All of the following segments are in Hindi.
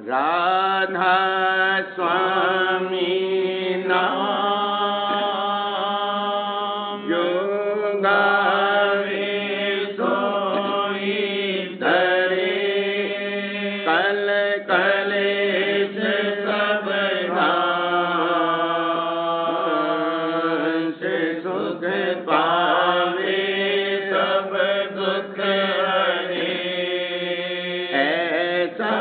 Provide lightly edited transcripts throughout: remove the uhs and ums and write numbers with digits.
राधा स्वामी नाम जो गावे सोई धरे कल कलेश सब नाश सुख पावे सब दुख हरे ऐसा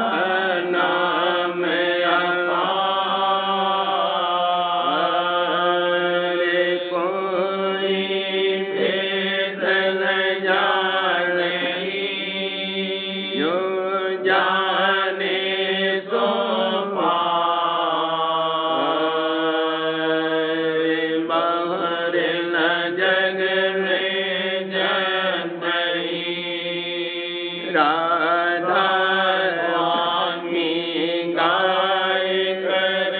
नाम अपार कोई भेद न जाने जो जाने सो पार बाहर न जग में जनई राधा स्वामी गाय कर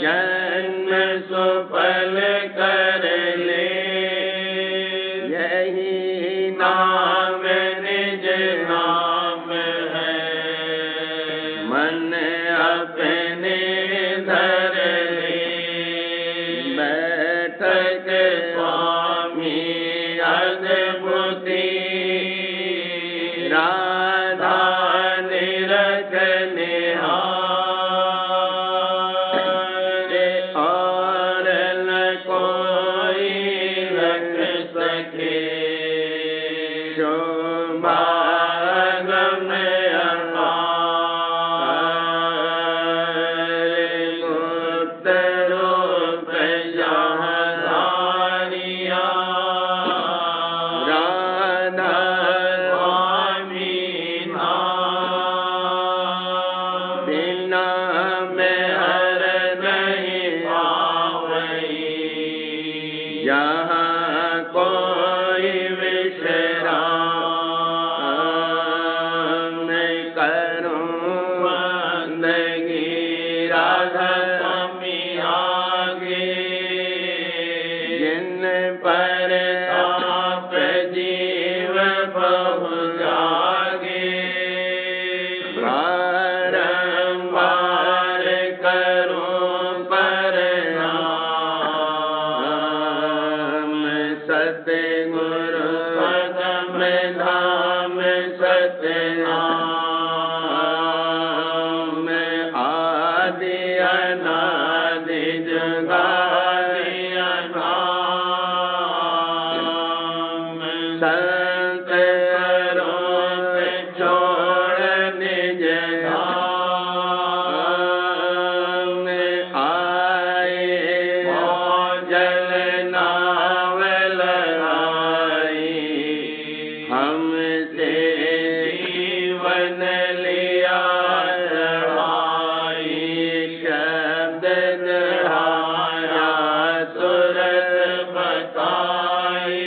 जन्म सुफल कर ले यही नाम निज नाम है मन अपने धर ले बैठक स्वामी अद्भुति राधा निरख निहार और न कोई रख सके शोभा गम अपार गुप्त रूप जहाँ धारिया राधा स्वामी नाम बिना में हर नहीं पावई जहाँ कोई विश्राम करूं बंदगी राधा स्वामी आगे जिन पर ताप जीव बहु जागे बारंबार करूं प्रणाम सतगुरु पदम धाम सतनाम आदि अनादि जुगादि अनाम संत करो छोड़ निज धाम आए जल नाव लगाई हमसे जीवन लिया चढ़ाई शब्द दहाया सुरत बताई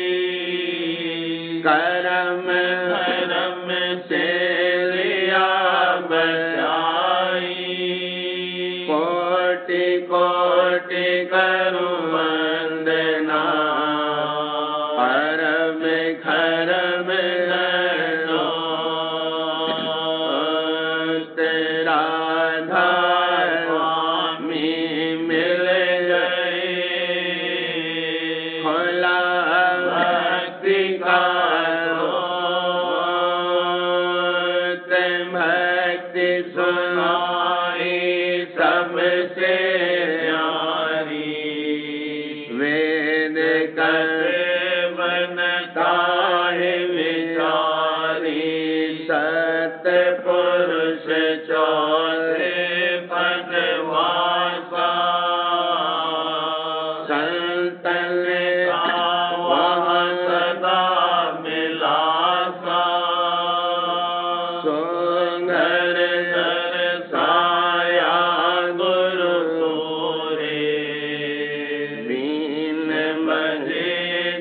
करम धर्म से लिया बचाई कोटि कोटि करूं वंदना परम खरम लो राधा स्वामी मिल गए खोला भक्ति का रोत भक्ति सुनाई सबसे प्यारी वेद कर बनता है विचारी सतपुरुष चौथे पदवासा संतन वहाँ सदा मिलासा सुंदर दर्शाया गुरु तोरे बीन बजे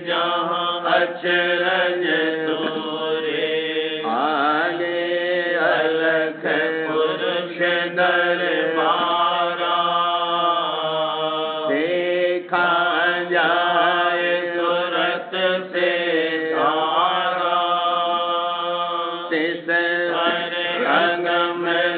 जहाँ अचरज तोरे आगे अलख पुरुष दरबारा देखा जाए तुरत से सारा तिस रंग में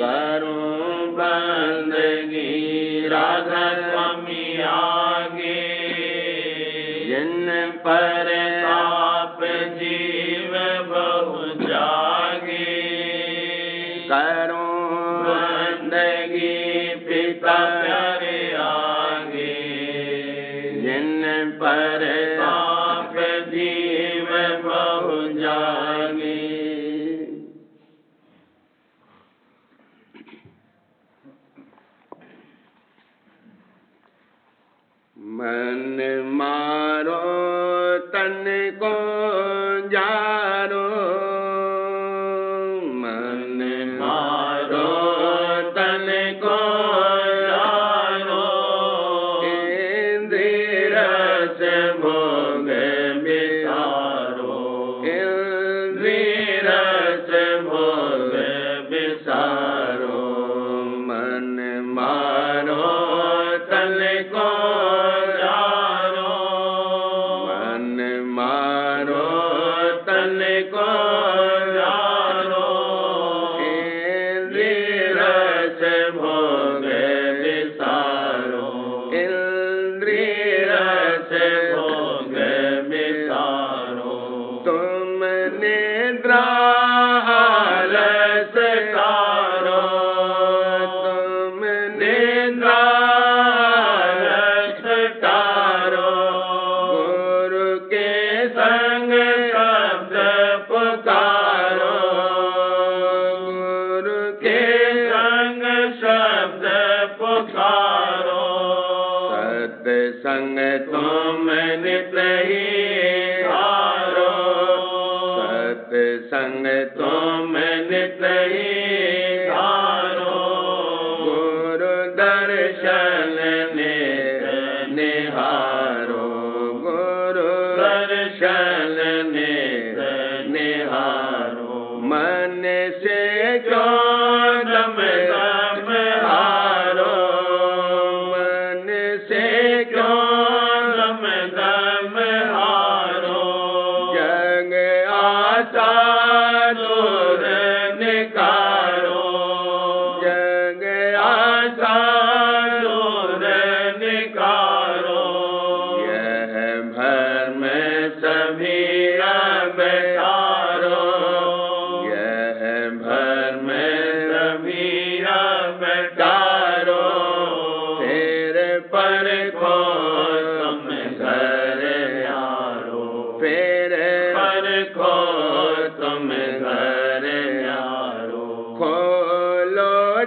करूं बंदगी राधा स्वामी आगे, जिन पर ताप जीव बहु जागे, करूं बंदगी पिता प्यारे आगे, जिन पर ताप जीव बहु जागे। मन मारो तन को जारो, मन मारो तन को जारो, इंद्रिय रस भोग बिसारो, इंद्रिय रस भोग बिसारो, मन मारो तन को संग तुम नित ही हारो, सत्संग तुम नित ही हारो, गुरु दर्शन नित निहारो, गुरु दर्शन नित निहारो, मन से जो दम दम हारो, मन से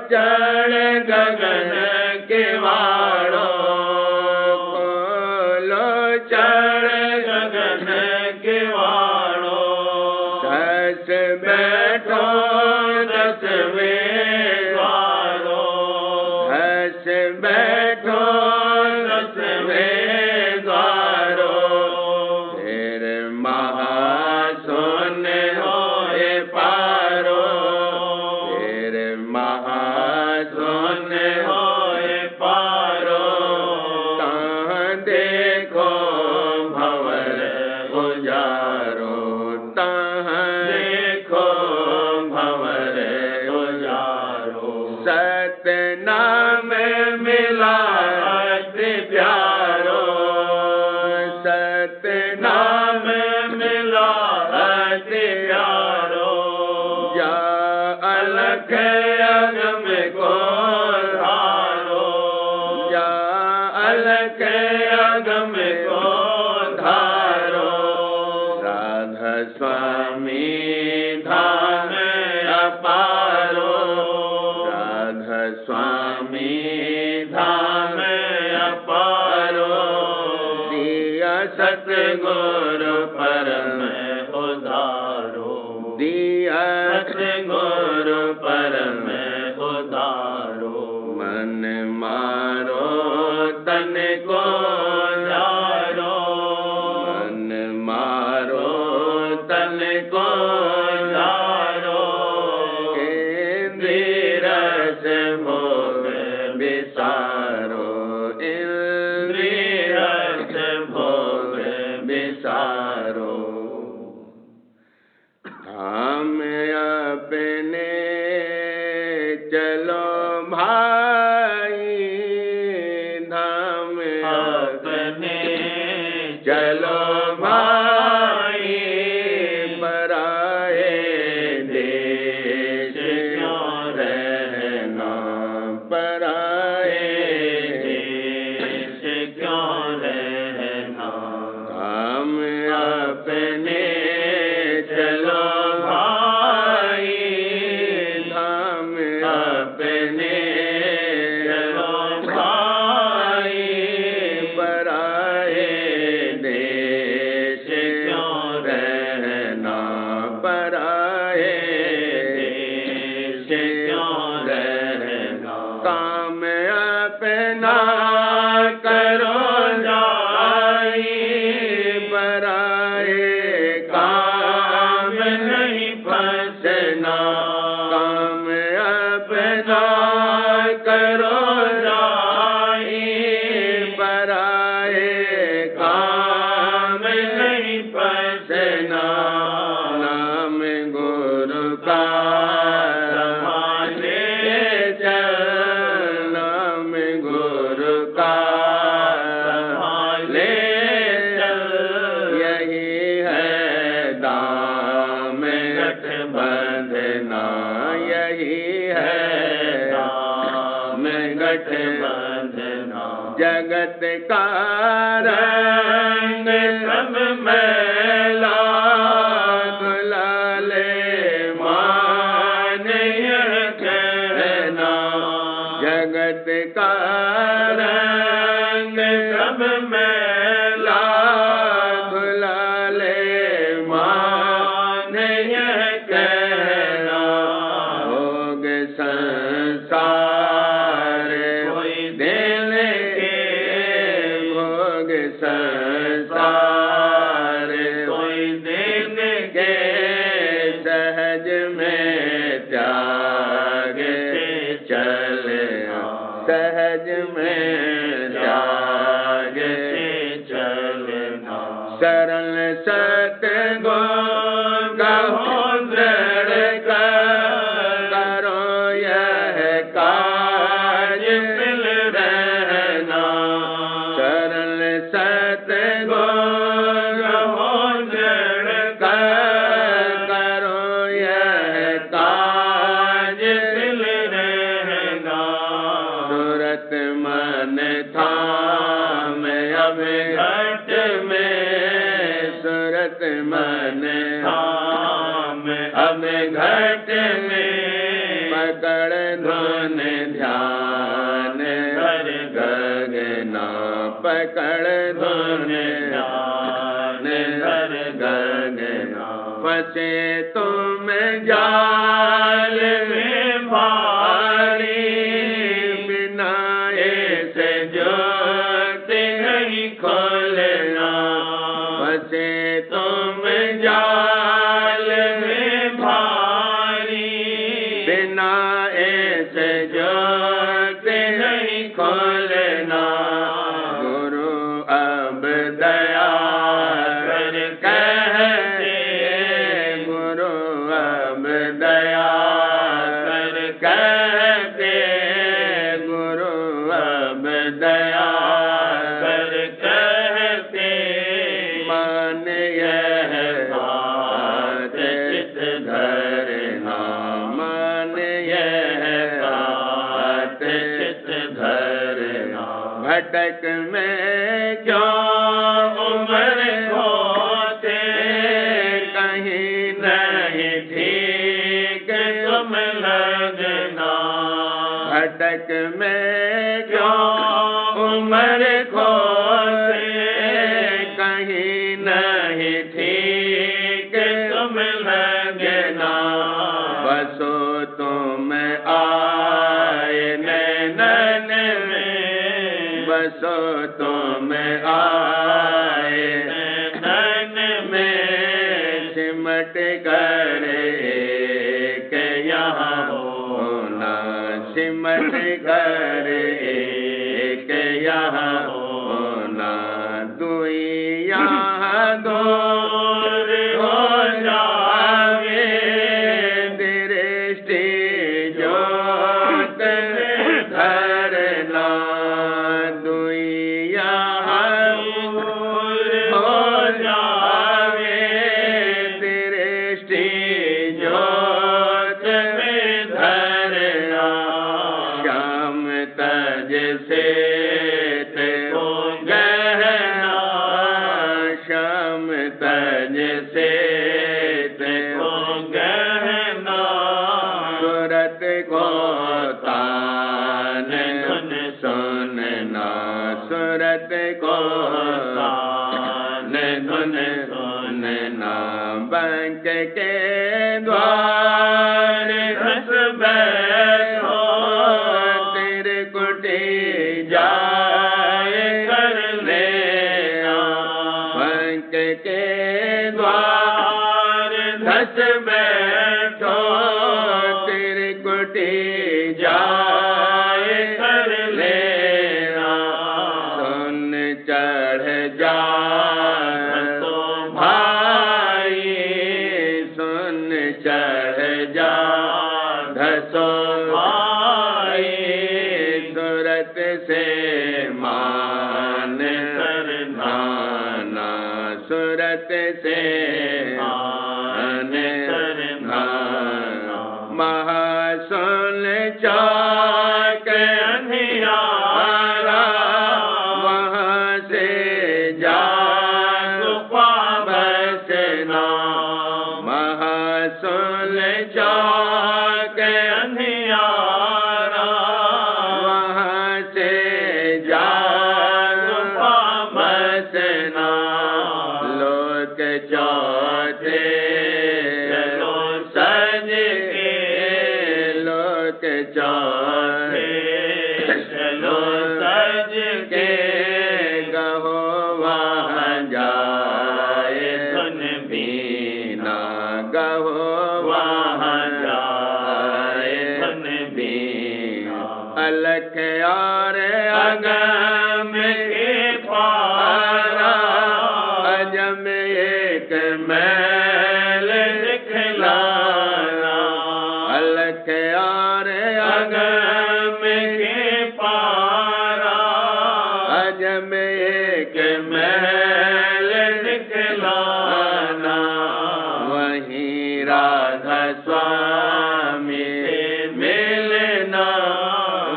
चढ़ गगन के वाड़ो, खोलो चढ़ गगन के वाड़ो, दस बैठो 10वें द्वारो, दस बैठो 10वें द्वारो, फिर महासुन होए पारो, फिर महासुन होए पारो, तहाँ देखो भंवर उजारो, तहाँ देखो भंवर उजारो, सतनाम मिला अति प्यारो, सतनाम मिला अति प्यारो, जा अलख अगम को धारो, जा अलख अगम को धारो, राधा स्वामी धाम अपारो, राधा स्वामी धाम अपारो, दिया सतगुरु परम उदारो, दिया सतगुरु परम उदारो, मन मारो तन को जारो, मन मारो तन को जारो, इंद्रिय रस भोग बिसारो, इंद्रिय रस भोग बिसारो, धाम अपने चल भाई धाम अपने चलो भाई पराए देश क्यों रहना, पराए देश क्यों रहना। हम अपने चलो भाई धाम अपने चलो भाई पराए देश क्यों रहना, पराए देश क्यों रहना। काम अपना करो जाई पराए काम नहीं फंसना, काम अपना करो जाई पराए काम नहीं फंसना। नाम गुरु का संभाले चल, नाम गुरु का संभाले चल, यही है दाम गठबंधना, यही है दाम गठबंधना। जगत का रंग सब मैला दुलाले मान यह कहना, जगत का रंग सब मैला दुलाले मान यह कहना। भोग संसार कोई दिल के, भोग संसार कोई दिन के सहज में त्याग से चले, सहज में त्याग से चलना। सरल सतगुण कहो दृढ़ करो यह काज मिल रहना, सरल सतगुण कहो दृढ़ करो यह काज मिल रहना। सूरत मन थाम अब घट में, सूरत मन थाम अब घट में पकड़ धुन ध्यान हर गगना, पकड़ धुन ध्यान हर गगना। फंसे तुम जाल में भारी बिना ऐसे ज्योति नहीं खोलना, फंसे तुम जाल में भारी बिना ऐसे ज्योति नहीं खोलना। गुरु अब दया कर कहते, गुरु अब दया कर कहते, गुरु अब दया कर कहते। मान यह बात चित धरना, मान यह बात चित धरना। भटक में क्यों उम्र खोते, कहीं नहीं ठीक तुम लगना। भटक में क्यों उम्र खोते, कहीं नहीं ठीक तुम लगना। बसो तुम आए नैनन में, बसो तुम आए नैनन में, सिमट कर एक यहाँ होना, सिमट कर एक यहाँ होना। दुई यहाँ दूर हो जावे, दृष्टि ज्योत से को गहना श्याम तज से को गहना सूरत को तान धुन सुनना सूरत को तान धुन सुनना बंक के द्वार धस बैठो तेरे कुटी जाए कर लेना बंक के द्वार धस बैठो तेरे कुटी जाए कर लेना सुन चढ़ जा चढ़ जा धसो भाई सूरत से मान करना सूरत से मान करना महासुन चाक अंधियारा वहाँ से जा गुफा बसना सुन चाक अंधियारा वहाँ से जा बसना लोक चौथे चलो सज के लोक चौथे चलो सज के गहो वहाँ जाए सुन बीना गहो वहाँ जाए सुन बीना अलख यार अगम के पारा अजम एक मैल दिखलाना अलख यार अगम के पारा अजम एक मैल दिखलाना वहीं राधा स्वामी मिलना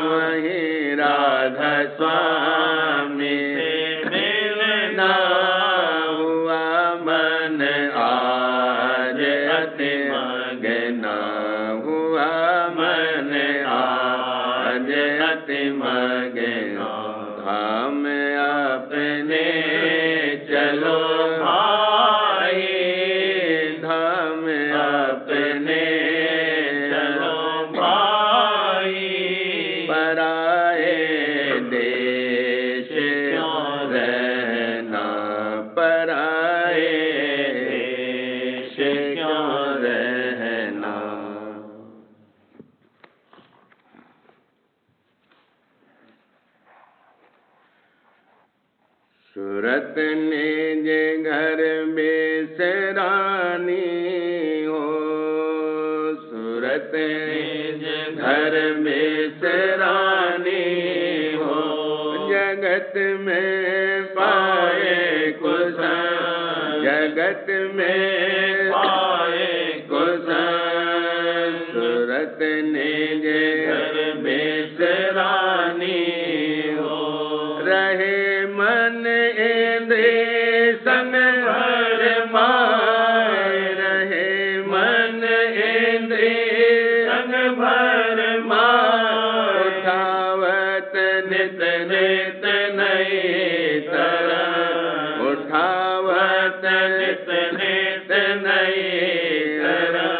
वहीं राधा स्वामी मिलना हुआ मन आज अति मगना हुआ मन आज अति मगना धाम अपने चलो भाई धाम अपने चलो भाई पराए देश क्यों रहना पराए देश क्यों रहना सूरत निज घर बेसरानी हो सूरत निज घर बेसरानी हो जगत में पाए कुशन जगत में पाए कुशन सूरत निज घर बेसरानी हो रहे मन इंद्रिय संग भर माय रहे मन इंद्रिय संग भर माय उठावत नित नित नई तरह उठावत नित नित नई तरह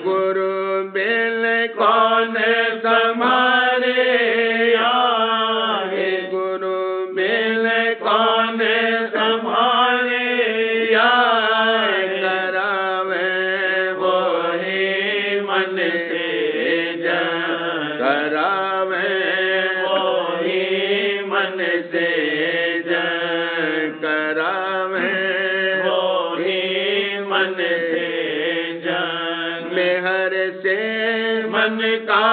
गुरु बिन कौन समारे गुरु बिन कौन संभाले करावे वो ही मन से जन करावे वो ही मन से जन करावे वो ही मन से जन मेहर से मन का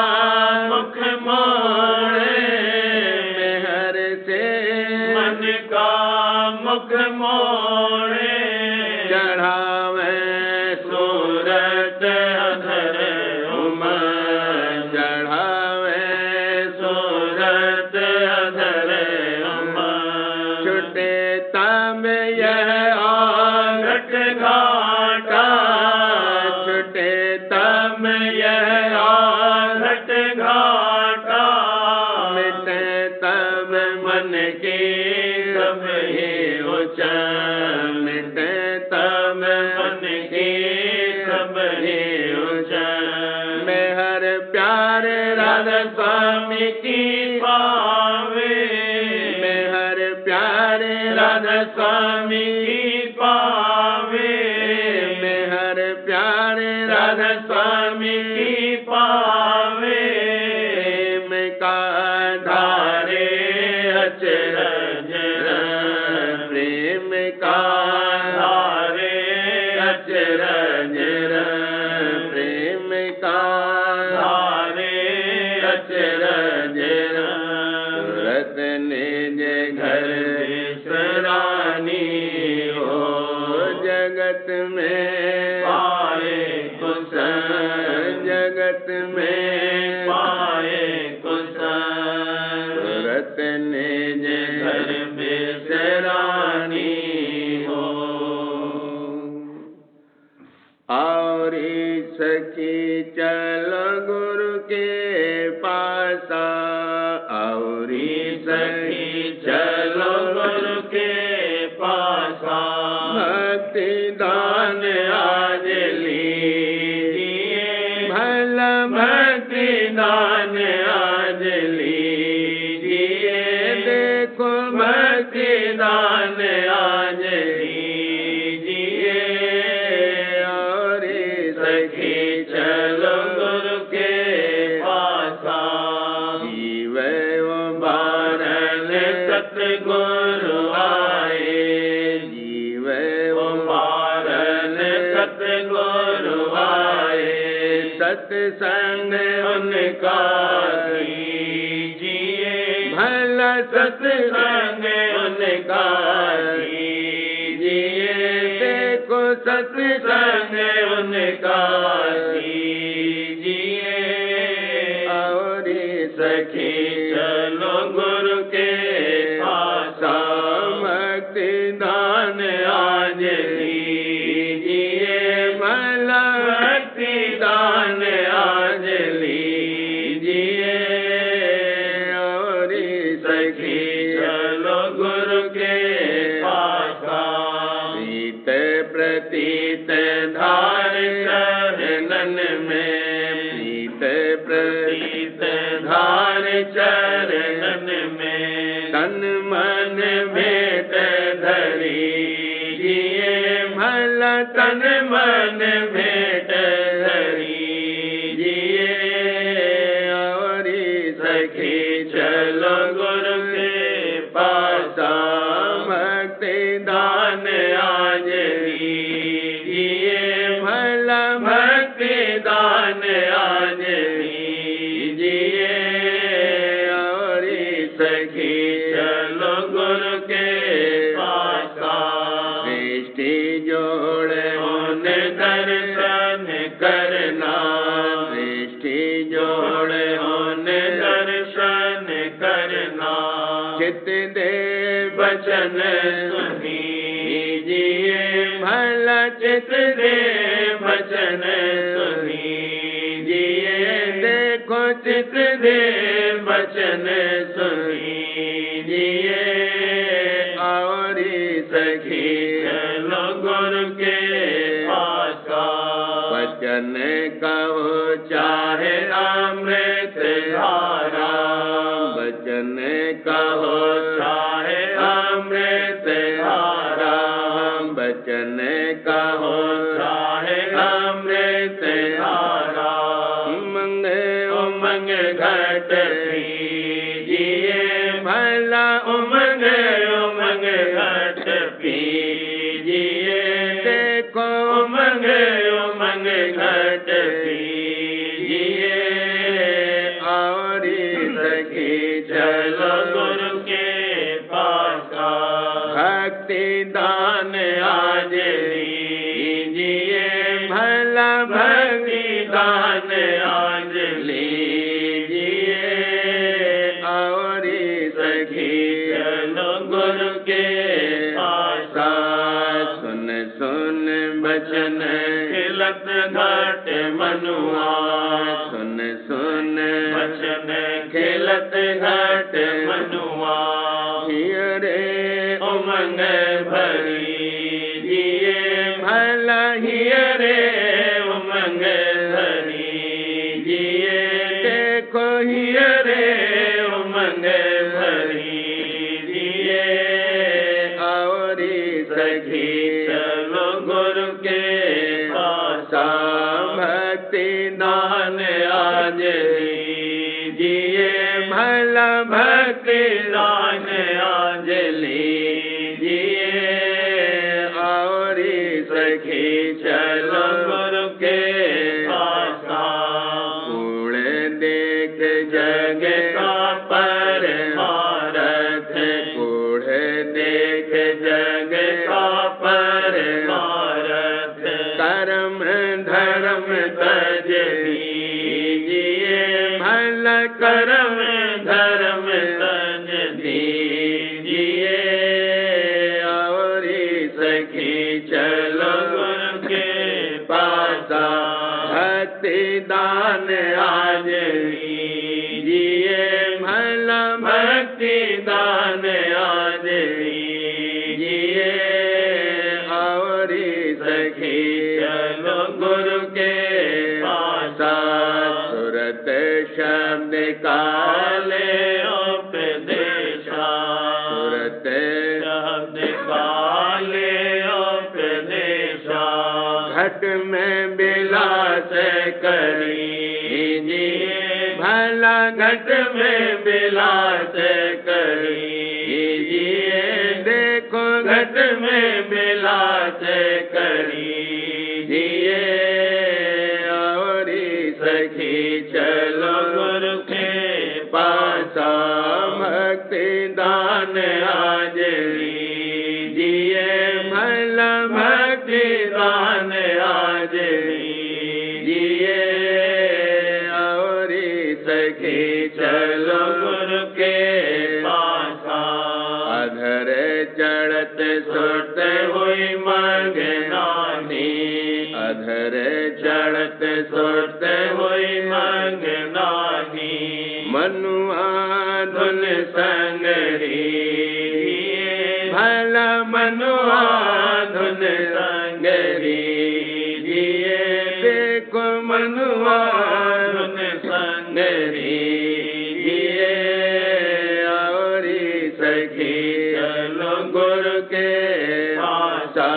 मुख मोड़े मेहर से मन का मुख मोड़े चढ़ावे सूरत अधर उमर चढ़ावे सूरत की सब ही उचन मिटे तब मन की सब ही उचन मैं हर प्यारे राधा स्वामी की पावे मैं हर प्यारे राधा स्वामी की पावे मैं हर प्यारे राधा स्वामी की पावे प्रेम का धारे अचरज प्रेम का धारे अचरज प्रेम का धारे अचरज सूरत निज घर सरानी हो जगत में पाए कुशन जगत में पाए कुशन सूरत निज घर बेसरानी हो और सखी चलो गुरु के पासा और सखी चलो गुरु के पासा भक्ति दान आज लीजिए भला भक्ति दान आज लीजिए देखो भक्ति दान आज लीजिए और सखी चलो गुरु के पासा जीव बारन सतगुरु आए जीव बारन सतगुरु आए सत्संग उनका कीजिए भला सत्संग उनका कीजिए देखो सत्संग उनका कीजिए और सखी चलो गुरु के पासा भक्ति दान आज लीजिए भला भक्ति दान आज लीजिए और सखी चलो गुरु के पासा प्रीत प्रतीत धार चरणन में प्रीत प्रतीत धार चरणन में तन मन भेट धरी जिए भला तन मन भेट धरी जिए और सखी चलो गुरु के पासा भक्ति दान आज लीजिए भला भक्ति दान आज लीजिए और सखी चलो गुरु के पासा दृष्टि जोड़े उन दर्शन करना दृष्टि जोड़े उन दर्शन करना चित दे वचन सुनीजिए भला चित दे वचन सुनीजिए देखो चित दे वचन सुनीजिए और सखी चलो गुरु के पासा वचन कहो चाहे अमृत धारा वचन कहो चाहे अमृत धारा वचन कहो चाहे अमृत धारा उमंग उमंग घट पीजिए भला उमंग उमंग घट पीजिए देखो उमंग उमंग घट पीजिए और सखी चलो गुरु के पासा भक्ति दान आज लीजिए भला भक्ति दान आज लीजिए और सखी चलो गुरु के पासा सुन सुन बचन खिलत घाट मनुआ सुन सुन बचन खिलत घाट मनुआ उमंग भरी जिए भला हियरे उमंग भरी जिए देखो हियरे उमंग भरी जिए औरी सखी चलो गुरु के पासा भक्ति दान आज लीजिए भला भक्ति दान आज लीजिए औरी सखी चलो गुरु के पासा गुण देख जग का परमारथ गुण देख जग का परमारथ कर्म धर्म तज दीजिए भला कर्म धर्म तज दीजिए औरी सखी चलो गुरु के पासा भक्ति दान आज लीजिए भला भक्ति दान आज लीजिए औरी सखी चलो गुरु के पासा सुरत शब्द काले उपदेशा सुरत शब्द काले उपदेशा घट में बिलास करीजिए भला घट में बिलास करीजिए देखो घट में बिलास करीजिए औरी सखी चलो गुरु के पासा भक्ति दान आज लीजिए भला भक्ति दान आज लीजिए औरी सखी चलो गुरु के पासा अधर चढ़त सुत हुई मंगनानी अधर चढ़त सुत हुई मंगनानी मनुआ धुन संग भला मनुआ धुन संग रीजिए देखो मनुआ धुन संग रीजिए औरी सखी चलो गुरु के पासा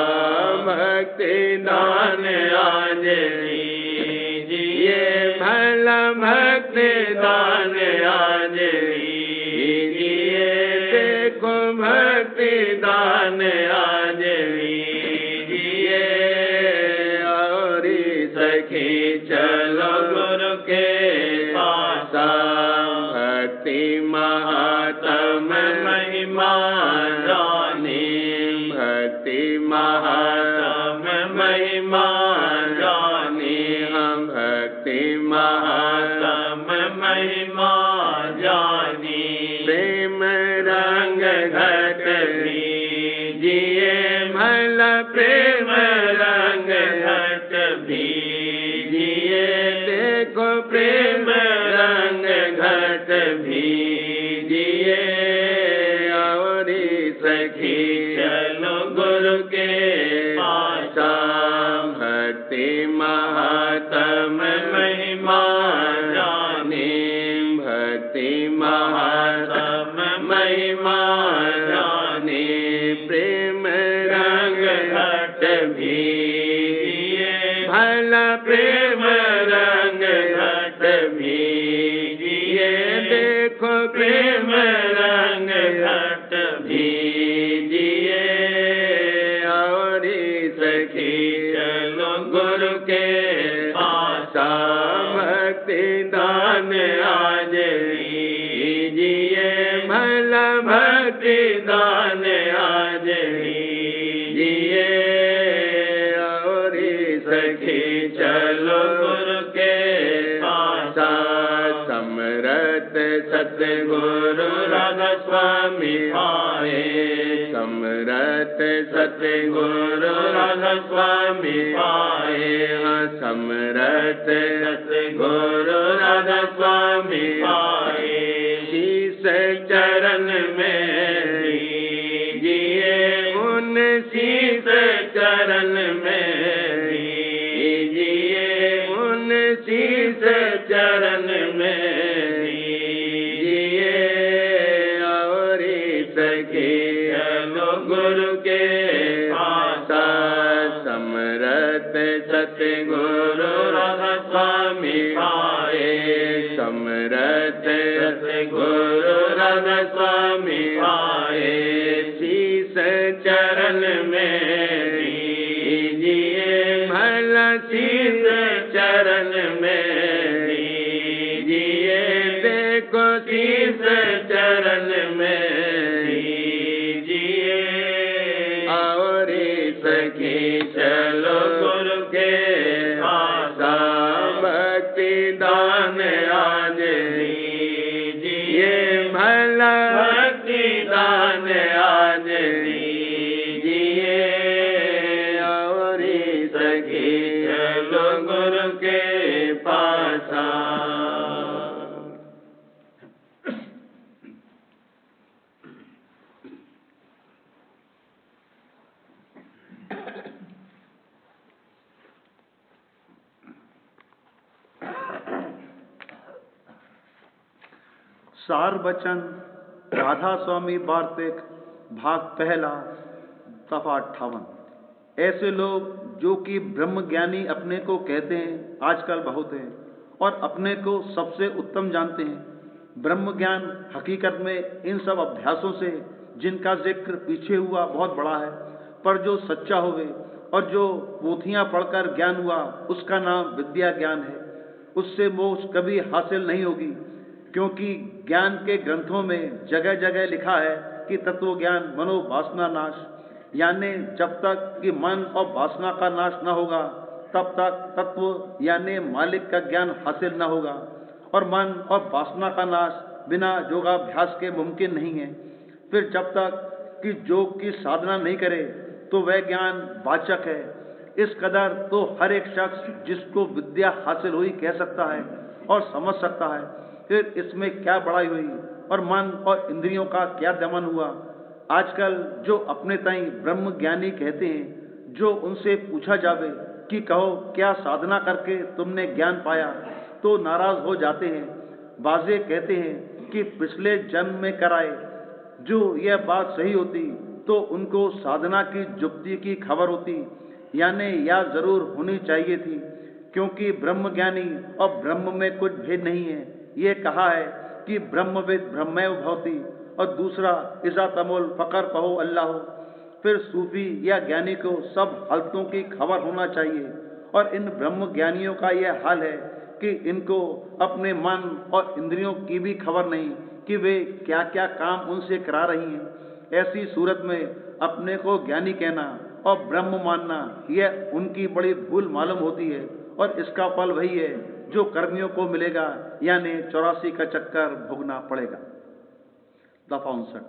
भक्ति दान आज लीजिए भला भक्ति दान आज लीजिए देखो भक्ति दान आज लीजिए औरी सखी चलो गुरु के पासा भक्ति महात्म महिमा जानी भक्ति महात्म महिमा जानी हम भक्ति महात्म महिमा जानी प्रेम रंग घट भीजिए भला प्रेम रंग घट भीजिए देखो प्रेम रंग घट भीजिए औरी सखी चलो गुरु के पासा भक्ति महात्म महिमा जानी भक्ति महात्म महिमा जानी प्रेम रंग घट भीजिए भला प्रेम रंग घट भीजिए देखो प्रेम रंग घट भीजिए औरी सखी चलो गुरु के पासा भक्ति दान आज लीजिए भला भक्ति दान आज लीजिए औरी सखी चलो गुरु के पासा समरत सतगुरु राधा स्वामी पाए समरत सतगुरु राधा स्वामी पाए समरत सतगुरु राधा स्वामी पाए शीस चरण में दीजिए चरण में दीजिए, उन शीस चरण में दीजिए, और सके चलो गुरु के पास। समरथ सतगुरु राधा स्वामी पाए, समरथ सतगुरु राधा स्वामी पाए, शीस चरण में दीजिए, भला शीस चरण में दीजिए, देखो शीस चरण में दीजिए, और सखी चलो गुरु के पास। भक्ति दान आज दीजिए, भला भक्ति दान आज दीजिए, और सखी चलो गुरु के पास। सार बचन राधा स्वामी वार्तिक भाग पहला दफा 58। ऐसे लोग जो कि ब्रह्म ज्ञानी अपने को कहते हैं आजकल बहुत हैं और अपने को सबसे उत्तम जानते हैं। ब्रह्म ज्ञान हकीकत में इन सब अभ्यासों से जिनका जिक्र पीछे हुआ बहुत बड़ा है, पर जो सच्चा होवे और जो पोथियां पढ़कर ज्ञान हुआ उसका नाम विद्या ज्ञान है। उससे मोक्ष कभी हासिल नहीं होगी, क्योंकि ज्ञान के ग्रंथों में जगह जगह लिखा है कि तत्व ज्ञान मनोवासना नाश, यानी जब तक कि मन और वासना का नाश न होगा तब तक तत्व यानी मालिक का ज्ञान हासिल न होगा, और मन और वासना का नाश बिना योगाभ्यास के मुमकिन नहीं है। फिर जब तक कि योग की साधना नहीं करे तो वह ज्ञान वाचक है। इस कदर तो हर एक शख्स जिसको विद्या हासिल हुई कह सकता है और समझ सकता है। फिर इसमें क्या बड़ाई हुई और मन और इंद्रियों का क्या दमन हुआ। आजकल जो अपने ताई ब्रह्म ज्ञानी कहते हैं, जो उनसे पूछा जावे कि कहो क्या साधना करके तुमने ज्ञान पाया, तो नाराज हो जाते हैं। बाजे कहते हैं कि पिछले जन्म में कराए। जो यह बात सही होती तो उनको साधना की जुक्ति की खबर होती, यानी यह जरूर होनी चाहिए थी, क्योंकि ब्रह्म ज्ञानी और ब्रह्म में कुछ भेद नहीं है। ये कहा है कि ब्रह्मविद ब्रह्मैव भवति, और दूसरा इज़ा तमोल फकर कहो अल्लाह। फिर सूफी या ज्ञानी को सब हालतों की खबर होना चाहिए, और इन ब्रह्म ज्ञानियों का यह हाल है कि इनको अपने मन और इंद्रियों की भी खबर नहीं कि वे क्या क्या काम उनसे करा रही हैं। ऐसी सूरत में अपने को ज्ञानी कहना और ब्रह्म मानना यह उनकी बड़ी भूल मालूम होती है, और इसका फल वही है जो कर्मियों को मिलेगा, यानी 84 का चक्कर भोगना पड़ेगा। दफा 59।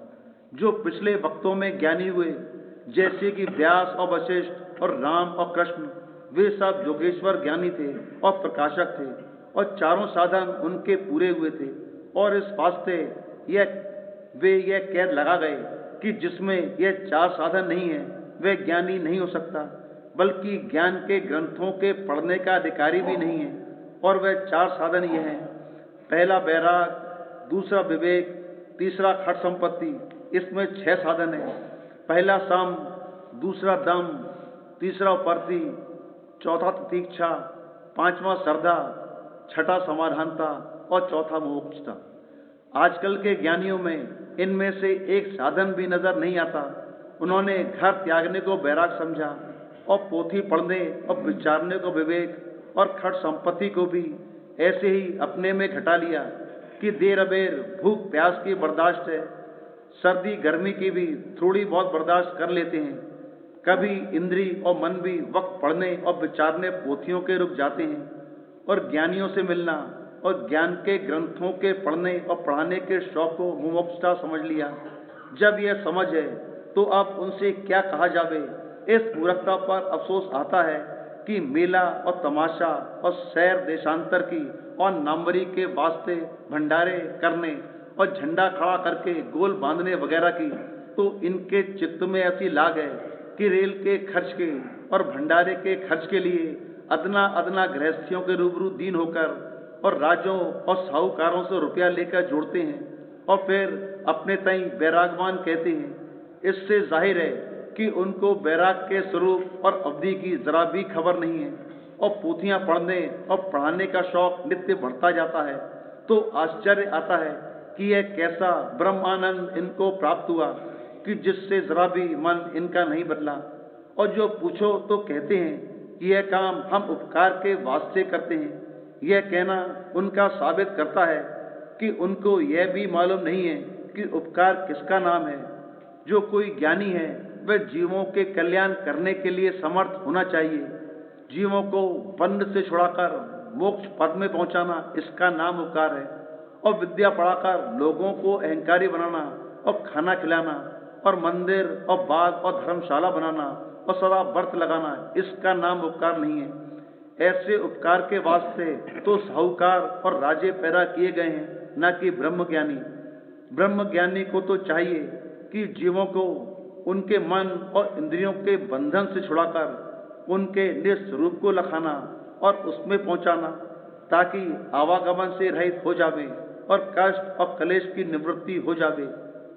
जो पिछले वक्तों में ज्ञानी हुए, जैसे कि व्यास और वशिष्ठ और राम और कृष्ण, वे सब योगेश्वर ज्ञानी थे और प्रकाशक थे, और चारों साधन उनके पूरे हुए थे। और इस वास्ते वे यह कैद लगा गए कि जिसमें यह चार साधन नहीं है वह ज्ञानी नहीं हो सकता, बल्कि ज्ञान के ग्रंथों के पढ़ने का अधिकारी भी नहीं है। और वह चार साधन ये हैं: पहला बैराग, दूसरा विवेक, तीसरा खट संपत्ति। इसमें 6 साधन हैं। पहला सम, दूसरा दम, तीसरा उपरति, चौथा प्रतीक्षा, पांचवा श्रद्धा, छठा समाधानता और चौथा मोक्षता। आजकल के ज्ञानियों में इनमें से एक साधन भी नजर नहीं आता। उन्होंने घर त्यागने को बैराग समझा, और पोथी पढ़ने और विचारने को विवेक, और खट संपत्ति को भी ऐसे ही अपने में घटा लिया कि देर अबेर भूख प्यास की बर्दाश्त है, सर्दी गर्मी की भी थोड़ी बहुत बर्दाश्त कर लेते हैं। कभी इंद्री और मन भी वक्त पढ़ने और विचारने पोथियों के रुक जाते हैं, और ज्ञानियों से मिलना और ज्ञान के ग्रंथों के पढ़ने और पढ़ाने के शौक को मुमुक्षुता समझ लिया। जब यह समझ है तो अब उनसे क्या कहा जावे। इस मूर्खता पर अफसोस आता है कि मेला और तमाशा और सैर देशांतर की और नामवरी के वास्ते भंडारे करने और झंडा खड़ा करके गोल बांधने वगैरह की, तो इनके चित्त में ऐसी लाग है कि रेल के खर्च के और भंडारे के खर्च के लिए अदना अदना गृहस्थियों के रूबरू दीन होकर और राजों और साहूकारों से रुपया लेकर जोड़ते हैं और फिर अपने तई बैरागवान कहते हैं। इससे जाहिर है कि उनको बैराग के स्वरूप और अवधि की जरा भी खबर नहीं है और पोथियां पढ़ने और पढ़ाने का शौक नित्य बढ़ता जाता है। तो आश्चर्य आता है कि यह कैसा ब्रह्मानंद इनको प्राप्त हुआ कि जिससे जरा भी मन इनका नहीं बदला। और जो पूछो तो कहते हैं कि यह काम हम उपकार के वास्ते करते हैं। यह कहना उनका साबित करता है कि उनको यह भी मालूम नहीं है कि उपकार किसका नाम है। जो कोई ज्ञानी है वह जीवों के कल्याण करने के लिए समर्थ होना चाहिए। जीवों को बंध से छुड़ाकर मोक्ष पद में पहुंचाना इसका नाम उपकार है। और विद्या पढ़ाकर लोगों को अहंकारी बनाना और खाना खिलाना और मंदिर और बाग और धर्मशाला बनाना और सदा व्रत लगाना इसका नाम उपकार नहीं है। ऐसे उपकार के वास्ते तो साहूकार और राजे पैदा किए गए हैं, न कि ब्रह्मज्ञानी। ब्रह्मज्ञानी को तो चाहिए कि जीवों को उनके मन और इंद्रियों के बंधन से छुड़ाकर उनके निस्वरूप को लखाना और उसमें पहुंचाना, ताकि आवागमन से रहित हो जावे और कष्ट और कलेश की निवृत्ति हो जावे।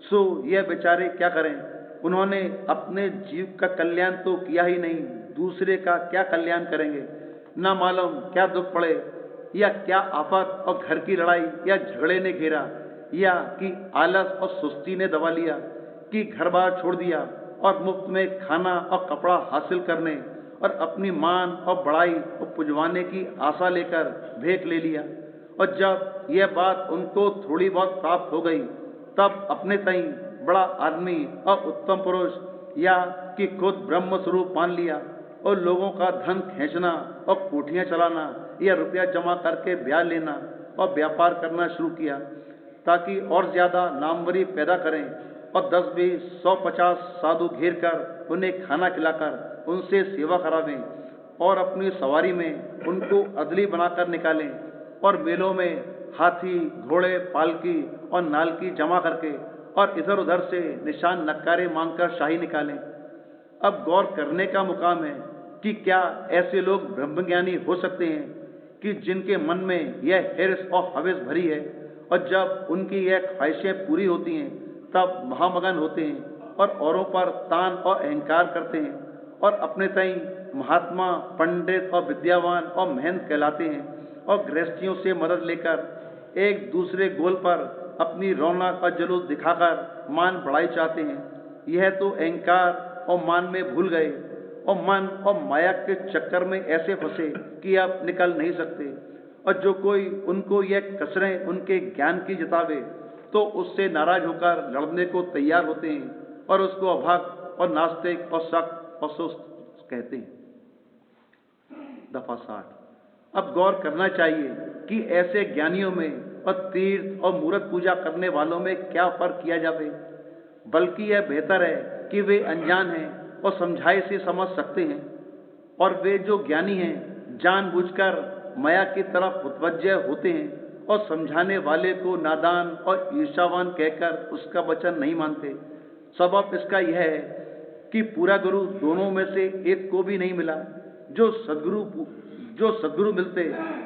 सो यह बेचारे क्या करें? उन्होंने अपने जीव का कल्याण तो किया ही नहीं, दूसरे का क्या कल्याण करेंगे? न मालूम क्या दुख पड़े या क्या आफत और घर की लड़ाई या झगड़े ने घेरा, या कि आलस और सुस्ती ने दबा लिया, कि घर बार छोड़ दिया और मुफ्त में खाना और कपड़ा हासिल करने और अपनी मान और बड़ाई और पुजवाने की आशा लेकर भेंट ले लिया। और जब यह बात उनको थोड़ी बहुत प्राप्त हो गई, तब अपने तई बड़ा आदमी और उत्तम पुरुष या कि खुद ब्रह्म स्वरूप मान लिया और लोगों का धन खींचना और कोठियां चलाना या रुपया जमा करके ब्याज लेना और व्यापार करना शुरू किया, ताकि और ज्यादा नामवरी पैदा करें और 10, 20, 100, 50 साधु घेर कर उन्हें खाना खिलाकर उनसे सेवा करावें और अपनी सवारी में उनको अदली बनाकर निकालें और मेलों में हाथी, घोड़े, पालकी और नालकी जमा करके और इधर उधर से निशान नक्कारे मांगकर शाही निकालें। अब गौर करने का मुकाम है कि क्या ऐसे लोग ब्रह्मज्ञानी हो सकते हैं कि जिनके मन में यह हिर्स और हविस भरी है, और जब उनकी यह ख्वाहिशें पूरी होती हैं तब महामगन होते हैं और औरों पर तान और अहंकार करते हैं और अपने तई महात्मा, पंडित और विद्यावान और महंत कहलाते हैं और गृहस्थियों से मदद लेकर एक दूसरे गोल पर अपनी रौनक और जुलूस दिखाकर मान बढ़ाई चाहते हैं। यह तो अहंकार और मान में भूल गए और मन और माया के चक्कर में ऐसे फंसे कि अब निकल नहीं सकते। और जो कोई उनको यह कसरें उनके ज्ञान की जतावे तो उससे नाराज होकर लड़ने को तैयार होते हैं और उसको अभाग और नास्तिक और सख्त और सुस्त कहते हैं। दफा 60। अब गौर करना चाहिए कि ऐसे ज्ञानियों में और तीर्थ और मूर्त पूजा करने वालों में क्या फर्क किया जावे। बल्कि यह बेहतर है कि वे अनजान हैं और समझाए से समझ सकते हैं, और वे जो ज्ञानी हैं जानबूझकर माया की तरफ मुतवज्जह होते हैं और समझाने वाले को नादान और ईर्ष्यावान कहकर उसका वचन नहीं मानते। सबब इसका यह है कि पूरा गुरु दोनों में से एक को भी नहीं मिला। जो सदगुरु मिलते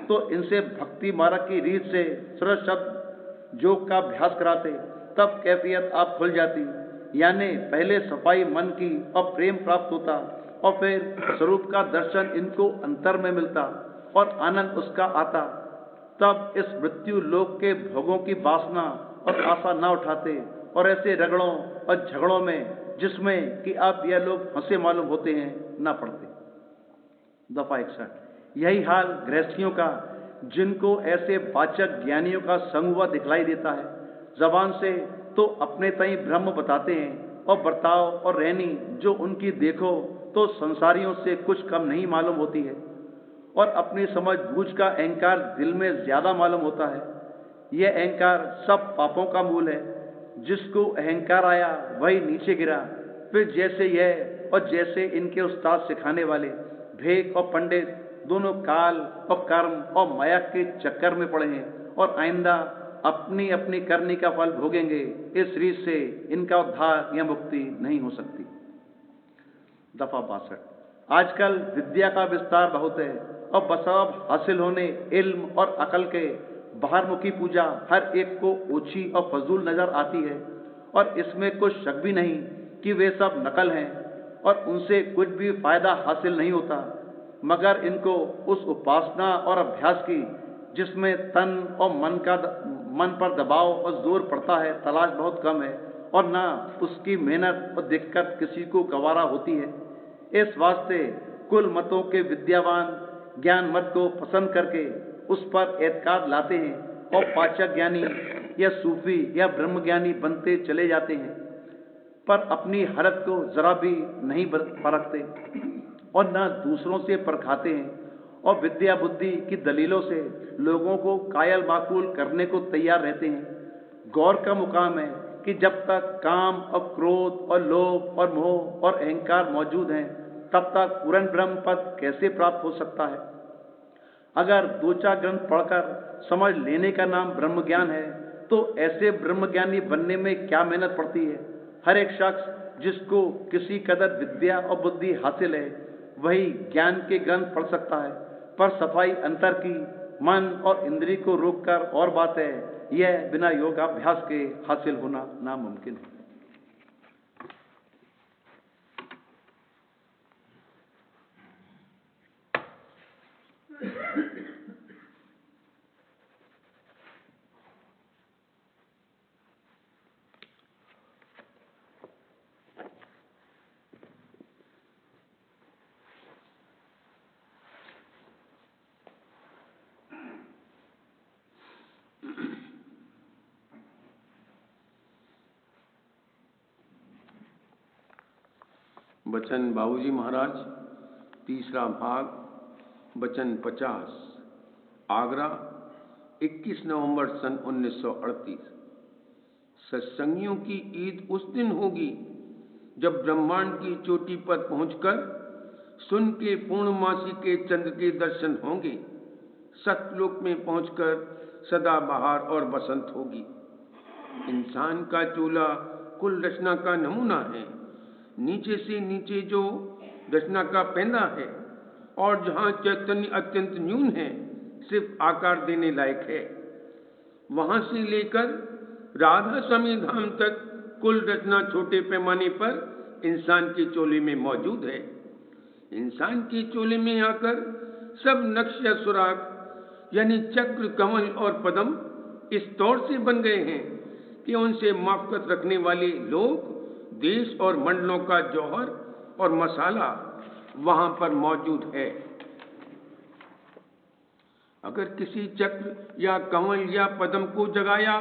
तो इनसे भक्ति मार्ग की रीत से सरल शब्द योग का अभ्यास कराते, तब कैफियत आप खुल जाती। यानी पहले सफाई मन की और प्रेम प्राप्त होता और फिर स्वरूप का दर्शन इनको अंतर में मिलता और आनंद उसका आता। तब इस मृत्यु लोक के भोगों की वासना और आशा न उठाते और ऐसे रगड़ों और झगड़ों में जिसमें कि अब यह लोग फंसे मालूम होते हैं न पड़ते। दफा 61। यही हाल गृहस्थियों का, जिनको ऐसे वाचक ज्ञानियों का संग हुआ दिखलाई देता है। जबान से तो अपने तई ब्रह्म बताते हैं और बर्ताव और रहनी जो उनकी देखो तो संसारियों से कुछ कम नहीं मालूम होती है, और अपनी समझ बूझ का अहंकार दिल में ज्यादा मालूम होता है। यह अहंकार सब पापों का मूल है। जिसको अहंकार आया वही नीचे गिरा। फिर जैसे यह और जैसे इनके उस्ताद सिखाने वाले भेक और पंडित दोनों काल और कर्म और माया के चक्कर में पड़े हैं और आइंदा अपनी अपनी करनी का फल भोगेंगे। इस रीत से इनका उद्धार या मुक्ति नहीं हो सकती। दफा 62। आजकल विद्या का विस्तार बहुत है और बसब हासिल होने इल्म और अकल के बाहरमुखी पूजा हर एक को ओछी और फजूल नजर आती है, और इसमें कुछ शक भी नहीं कि वे सब नकल हैं और उनसे कुछ भी फायदा हासिल नहीं होता, मगर इनको उस उपासना और अभ्यास की जिसमें तन और मन पर दबाव और जोर पड़ता है तलाश बहुत कम है, और ना उसकी मेहनत और दिक्कत किसी को गवारा होती है। इस वास्ते कुल मतों के विद्यावान ज्ञान मत को पसंद करके उस पर एतकाद लाते हैं और पाचक ज्ञानी या सूफी या ब्रह्मज्ञानी बनते चले जाते हैं, पर अपनी हरत को जरा भी नहीं परखते और न दूसरों से परखाते हैं, और विद्या बुद्धि की दलीलों से लोगों को कायल माकूल करने को तैयार रहते हैं। गौर का मुकाम है कि जब तक काम और क्रोध और लोभ और मोह और अहंकार मौजूद हैं, तब तक पूर्ण ब्रह्म पद कैसे प्राप्त हो सकता है। अगर दो चार ग्रंथ पढ़कर समझ लेने का नाम ब्रह्म ज्ञान है, तो ऐसे ब्रह्मज्ञानी बनने में क्या मेहनत पड़ती है। हर एक शख्स जिसको किसी कदर विद्या और बुद्धि हासिल है, वही ज्ञान के ग्रंथ पढ़ सकता है, पर सफाई अंतर की मन और इंद्री को रोककर और बात है, यह बिना योगाभ्यास के हासिल होना नामुमकिन है। वचन बाबूजी महाराज, तीसरा भाग, वचन 50। आगरा, 21 नवंबर सन 1938। सत्संगियों की ईद उस दिन होगी जब ब्रह्मांड की चोटी पर पहुंचकर सुन के पूर्णमासी के चंद्र के दर्शन होंगे। सतलोक में पहुंचकर सदा बहार और बसंत होगी। इंसान का चोला कुल रचना का नमूना है। नीचे से नीचे जो रचना का पैदा है और जहाँ चैतन्य अत्यंत न्यून है, सिर्फ आकार देने लायक है, वहां से लेकर राधा स्वामी धाम तक कुल रचना छोटे पैमाने पर इंसान के चोले में मौजूद है। इंसान के चोले में आकर सब नक्श या सुराग यानी चक्र, कमल और पद्म इस तौर से बन गए हैं कि उनसे माफकत रखने वाले लोग, देश और मंडलों का जौहर और मसाला वहां पर मौजूद है। अगर किसी चक्र या कमल या पद्म को जगाया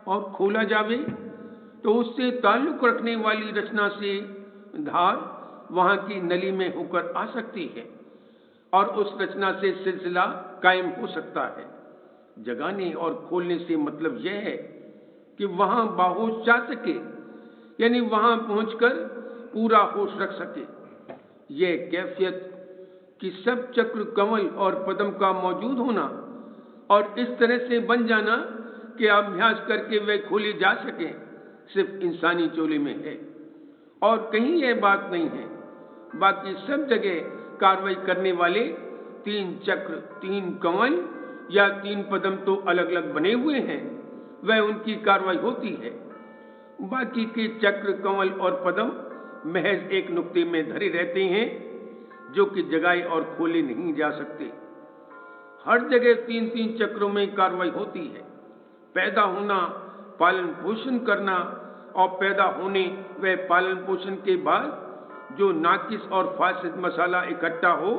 और खोला जावे, तो उससे ताल्लुक रखने वाली रचना से धार वहां की नली में होकर आ सकती है और उस रचना से सिलसिला कायम हो सकता है। जगाने और खोलने से मतलब यह है कि वहां बाहोश जा सके, यानी वहां पहुंचकर पूरा होश रख सके। यह कैफियत कि सब चक्र, कमल और पद्म का मौजूद होना और इस तरह से बन जाना कि अभ्यास करके वे खोले जा सके, सिर्फ इंसानी चोले में है और कहीं यह बात नहीं है। बाकी सब जगह कार्रवाई करने वाले 3 चक्र, 3 कमल या 3 पद्म तो अलग अलग बने हुए हैं, वह उनकी कार्रवाई होती है। बाकी के चक्र, कमल और पद्म महज एक नुक्ते में धरे रहते हैं, जो कि जगाए और खोले नहीं जा सकते। हर जगह 3-3 चक्रों में कार्रवाई होती है। पैदा होना, पालन पोषण करना और पैदा होने व पालन पोषण के बाद जो नाकिस और फासिद मसाला इकट्ठा हो,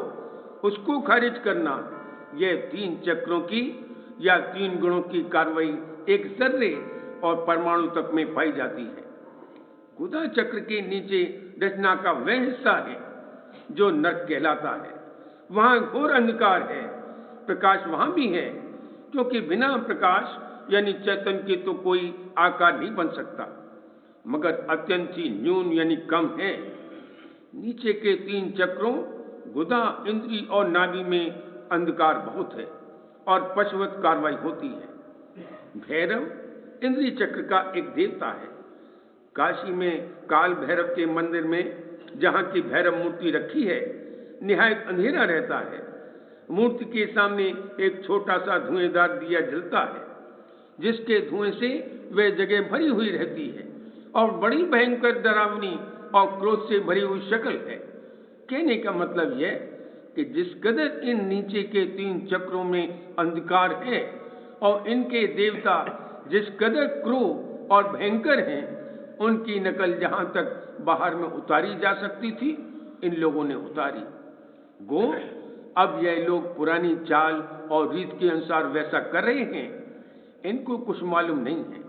उसको खारिज करना, यह 3 चक्रों की या 3 गुणों की कार्रवाई एक जर्रे और परमाणु तक में पाई जाती है। गुदा चक्र के नीचे रचना का वह हिस्सा है जो नर्क कहलाता है। वहां घोर अंधकार है। प्रकाश वहां भी है, क्योंकि बिना प्रकाश यानी चैतन्य के तो कोई आकार नहीं बन सकता, मगर अत्यंत ही न्यून यानी कम है। नीचे के 3 चक्रों गुदा, इंद्री और नाभि में अंधकार बहुत है और पशुवत कार्रवाई होती है। भैरव इंद्री चक्र का एक देवता है। काशी में काल भैरव के मंदिर में जहाँ की भैरव मूर्ति रखी है, निहायत अंधेरा रहता है। मूर्ति के सामने एक छोटा सा धुएंदार दिया जलता है, जिसके धुएं से वह जगह भरी हुई रहती है और बड़ी भयंकर, डरावनी और क्रोध से भरी हुई शक्ल है। कहने का मतलब यह कि जिस कदर इन नीचे के 3 चक्रों में अंधकार है और इनके देवता जिस कदर क्रूर और भयंकर हैं, उनकी नकल जहां तक बाहर में उतारी जा सकती थी, इन लोगों ने उतारी। गो अब यह लोग पुरानी चाल और रीत के अनुसार वैसा कर रहे हैं, इनको कुछ मालूम नहीं है।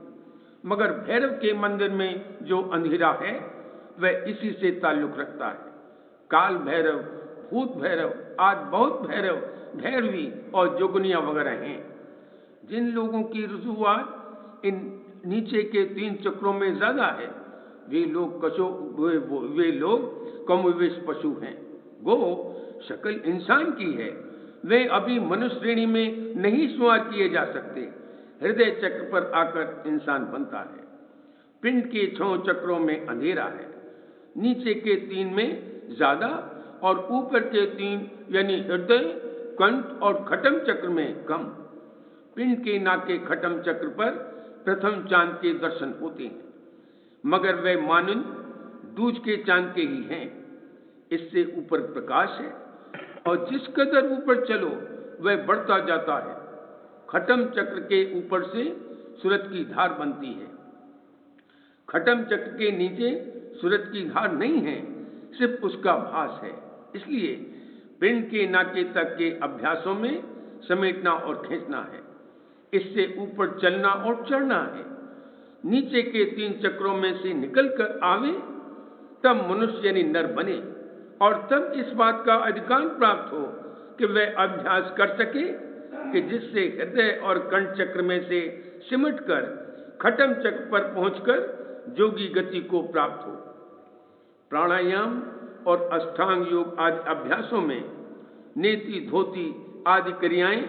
मगर भैरव के मंदिर में जो अंधेरा है वह इसी से ताल्लुक रखता है। काल भैरव, भूत भैरव, आज बहुत भैरव, भैरवी और जोगनिया वगैरह हैं। जिन लोगों की रुजुआत इन नीचे के 3 चक्रों में ज्यादा है, वे लोग कमोवेश पशु हैं। गो शक्ल इंसान की है, वे अभी मनुष्य श्रेणी में नहीं शुमार किए जा सकते। हृदय चक्र पर आकर इंसान बनता है। पिंड के 6 चक्रों में अंधेरा है, नीचे के 3 में ज्यादा और ऊपर के 3 यानी हृदय, कंठ और खटम चक्र में कम। पिंड के नाके खटम चक्र पर प्रथम चांद के दर्शन होते हैं, मगर वे मानन दूज के चांद के ही हैं। इससे ऊपर प्रकाश है और जिस कदर ऊपर चलो वह बढ़ता जाता है। खटम चक्र के ऊपर से सूरज की धार बनती है। खटम चक्र के नीचे सूरज की धार नहीं है, सिर्फ उसका भास है। इसलिए पिंड के नाके तक के अभ्यासों में समेटना और खींचना है, इससे ऊपर चलना और चढ़ना है। नीचे के 3 चक्रों में से निकलकर आवे तब मनुष्य यानी नर बने, और तब इस बात का अधिकार प्राप्त हो कि वह अभ्यास कर सके कि जिससे हृदय और कंठ चक्र में से सिमटकर खटम चक्र पर पहुंचकर जोगी गति को प्राप्त हो। प्राणायाम और अष्टांग योग आदि अभ्यासों में नेति, धोती आदि क्रियाएं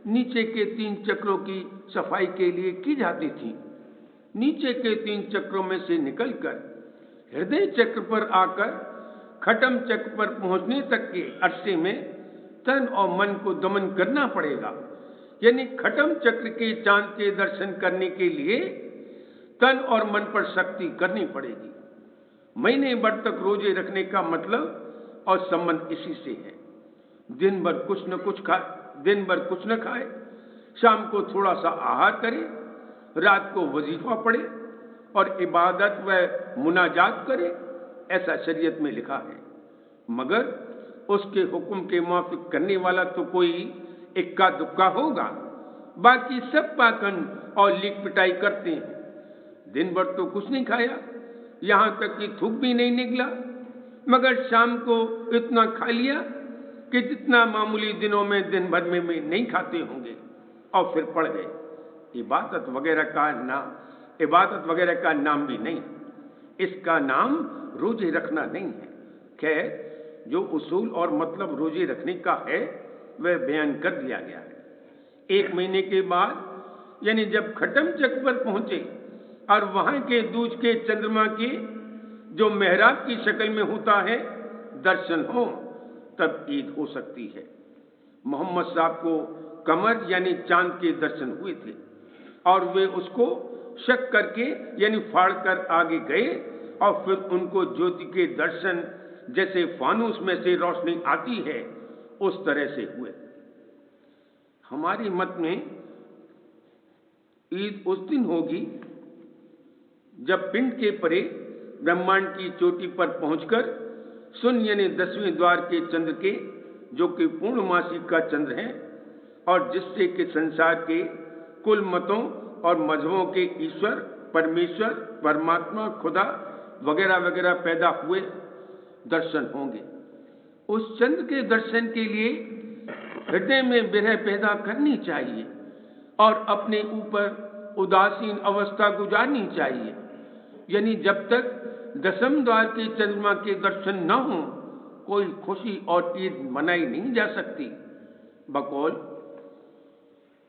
नीचे के 3 चक्रों की सफाई के लिए की जाती थी। नीचे के 3 चक्रों में से निकलकर हृदय चक्र पर आकर खटम चक्र पर पहुंचने तक के अरसे में तन और मन को दमन करना पड़ेगा। यानी खटम चक्र के चांद के दर्शन करने के लिए तन और मन पर शक्ति करनी पड़ेगी। महीने भर तक रोजे रखने का मतलब और संबंध इसी से है। दिन भर कुछ न खाए, शाम को थोड़ा सा आहार करे, रात को वजीफा पढ़े और इबादत व मुनाजात करे, ऐसा शरीयत में लिखा है। मगर उसके हुक्म के मुआफिक करने वाला तो कोई इक्का दुक्का होगा, बाकी सब पाखंड और लीक पिटाई करते हैं। दिन भर तो कुछ नहीं खाया, यहां तक कि थूक भी नहीं निकला, मगर शाम को इतना खा लिया कि जितना मामूली दिनों में दिन भर में नहीं खाते होंगे, और फिर पड़ गए। इबादत वगैरह का नाम भी नहीं, इसका नाम रोजे रखना नहीं है। खैर, जो उसूल और मतलब रोजे रखने का है वह बयान कर दिया गया है। 1 महीने के बाद यानी जब खटम चक्र पर पहुंचे और वहां के दूज के चंद्रमा के जो मेहराब की शक्ल में होता है दर्शन हो, तब ईद हो सकती है। मोहम्मद साहब को कमर यानी चांद के दर्शन हुए थे और वे उसको शक करके यानी फाड़ कर आगे गए, और फिर उनको ज्योति के दर्शन जैसे फानूस में से रोशनी आती है उस तरह से हुए। हमारी मत में ईद उस दिन होगी जब पिंड के परे ब्रह्मांड की चोटी पर पहुंचकर शून्य यानी 10वें द्वार के चंद्र के, जो कि पूर्णमासी का चंद्र है और जिससे कि संसार के कुल मतों और मजहबों के ईश्वर, परमेश्वर, परमात्मा, खुदा वगैरह वगैरह पैदा हुए, दर्शन होंगे। उस चंद्र के दर्शन के लिए हृदय में विरह पैदा करनी चाहिए और अपने ऊपर उदासीन अवस्था गुजारनी चाहिए। यानी जब तक 10वें द्वार के चंद्रमा के दर्शन न हो, कोई खुशी और ईद मनाई नहीं जा सकती। बकौल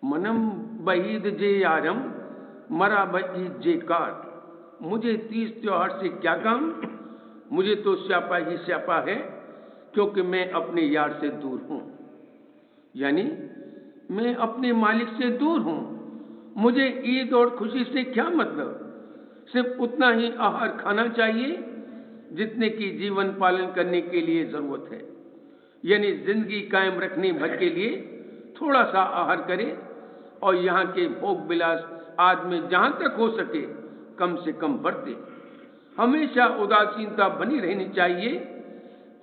मनम बईद जे यारम मरा बईद जे कार, मुझे 30 त्योहार से क्या काम, मुझे तो स्यापा ही स्यापा है क्योंकि मैं अपने यार से दूर हूं। यानी मैं अपने मालिक से दूर हूं। मुझे ईद और खुशी से क्या मतलब? सिर्फ उतना ही आहार खाना चाहिए जितने की जीवन पालन करने के लिए जरूरत है। यानी जिंदगी कायम रखने भर के लिए थोड़ा सा आहार करें और यहाँ के भोग विलास आदमी जहां तक हो सके कम से कम बरते। हमेशा उदासीनता बनी रहनी चाहिए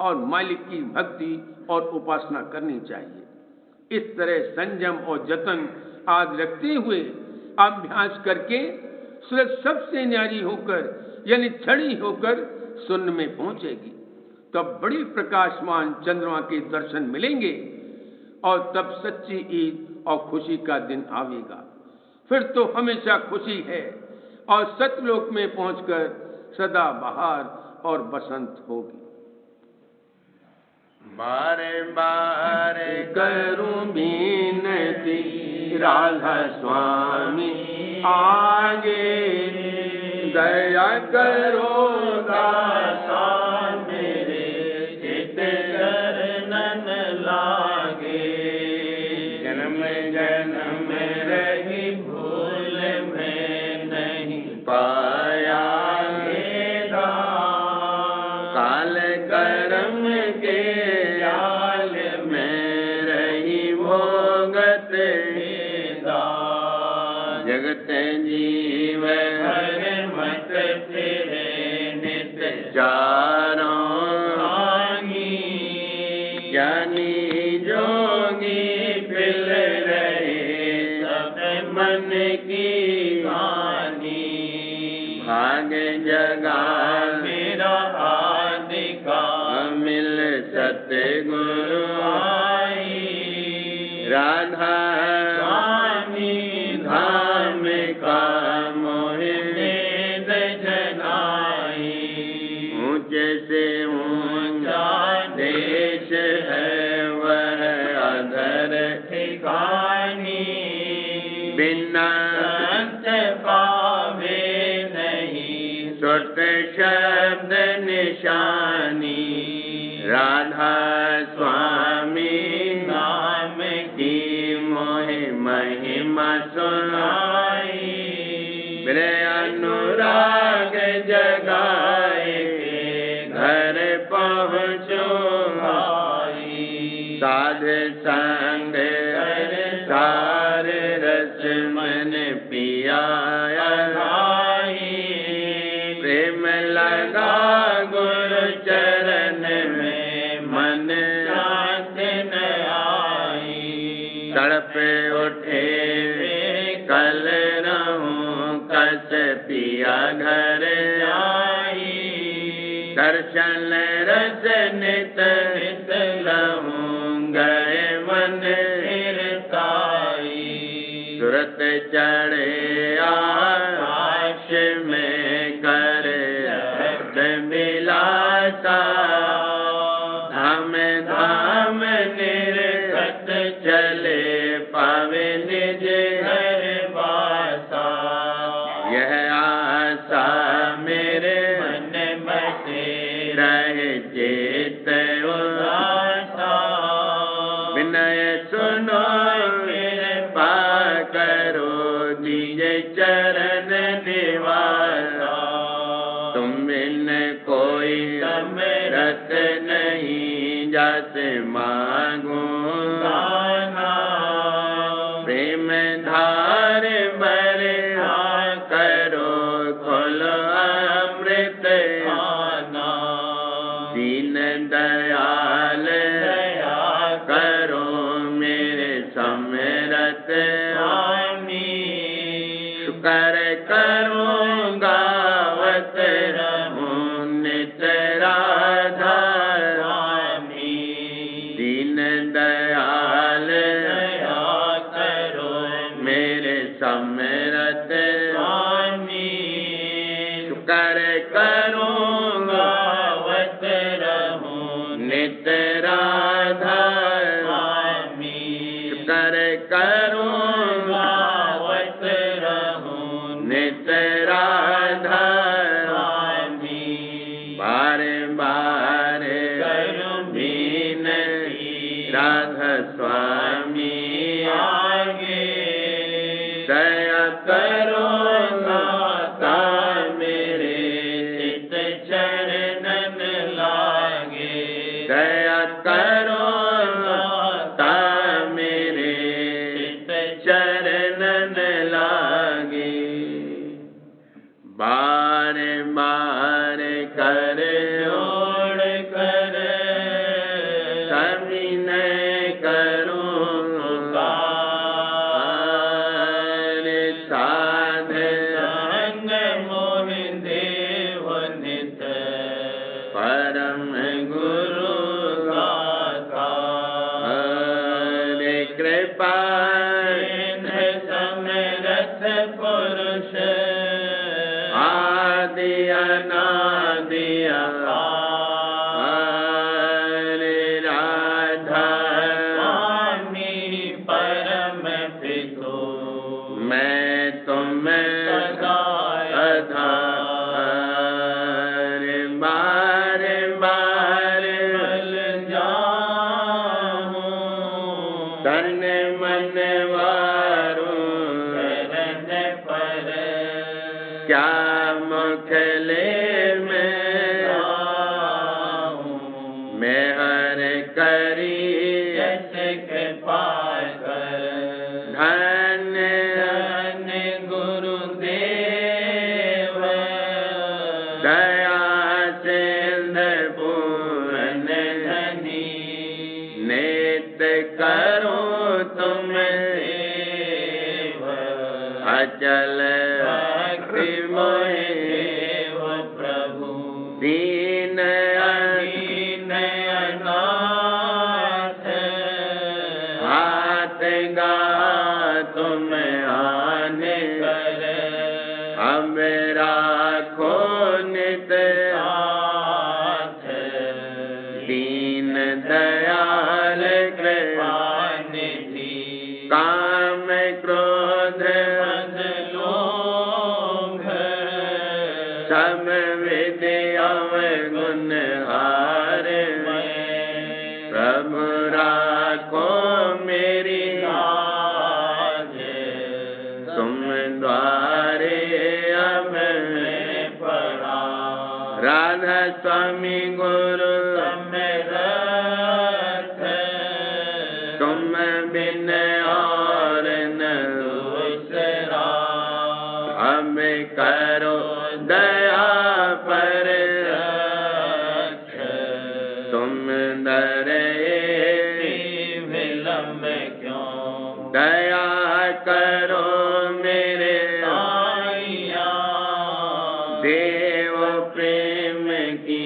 और मालिक की भक्ति और उपासना करनी चाहिए। इस तरह संयम और जतन आदि रखते हुए अभ्यास करके सूरज सबसे न्यारी होकर यानी छड़ी होकर शून्य में पहुंचेगी। तब बड़ी प्रकाशमान चंद्रमा के दर्शन मिलेंगे और तब सच्ची ईद और खुशी का दिन आवेगा। फिर तो हमेशा खुशी है और सतलोक में पहुंचकर सदा बहार और बसंत होगी। बारे बारे करूं बीनती राधा स्वामी आगे, दया करो दासा मेरे चित करनन लागे। जन्म जन्म रही भूल में नहीं पाया मेरा, काल कर्म के जाल में रही भोगत वेदा। जगत जीव हर मत फिरे नित चारों आगी, ज्ञानी जोगी पिल रहे सब मन की कहानी। भाग जगा मेरा आदि का मिल सतगुरु आई। राधा स्वामी धाम का मोह वेद जनाई। ऊंचे से ऊंचा देश है वह अधर ठिकानी। बिना संत पावे नहीं सुरत शब्द निशानी। राधा स्वामी नाम की मोह महिमा सुनाई। मेरे अनुराग जगाए घर पहुँचो भाई। साध संग सार रस मन पिया प्रेम लगा गुरु चरण में मन शांत न आई। तड़प उठे कल रहूं कस पिया घर आई। दर्शन रस नित नित लहूं गए मन फिरताई। सुरत चढ़े आकाश में कर मिलाता। धाम धाम निर्गत चले पावे निज घर वासा। यह आशा मेरे मन बसे रहे चेत उदासा। विनय सुनो कृपा करो दीजे चरण निवासा। तुम बिन कोई समरथ नहीं जाते मांगो गाना। प्रेम धार बरहा करो खोलो अमृत खाना। दीन दयाल दया करो मेरे समरथ स्वामी। शुक्र करो गावत रहूं नित राधा स्वामी। दीन दयाल दया करो मेरे समरथ स्वामी। शुक्र करो गावत रहूं नित राधा स्वामी। शुक्र करो गावत रहूं नित राधा स्वामी। बारे बारे करूं बार बार कर जोड़ कर सभी ने करूं पुकार साध संग मोह देव नित परम गुरु गाथा कृपा समरथ पुरुष आदि अनादि अपार राधा स्वामी परम पितो मैं तुम सदा आधार बार बार बल जाऊं तन मन वारूं शरण पर क्या मुखले में मैं हर करी यश कृपा कर धन्य धन्य गुरुदेव दया सिंधु पूर्ण धनी नित्य करूं तुम सेव अचल भक्ति मोहि प्रभु दीन अधीन अनाथ हाथ गा तुम आने कर हम राखो नित साथ दीन दयाल कृपा निधि काम क्रोध मद लोभ सम विद्या गुण हार प्रभु राखो मेरी लाज तुम द्वारे अब पड़ा राधा स्वामी गुरु समरथ तुम बिन और न दूसरा हमें करो दया पर तुम डरे विलम्ब क्यों दया करो मेरे साईया देव प्रेम की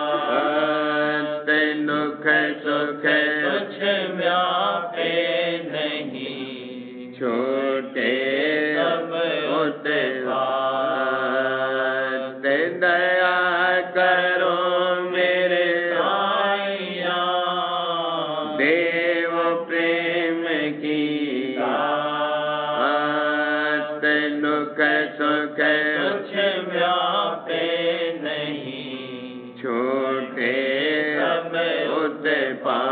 बात दुख सुख कुछ व्यापे नहीं छोटे सब उत्पात दया करो मेरे साईया देव प्रेम की बात दुख सुख कुछ व्यापे नहीं छोटे सब उत्पात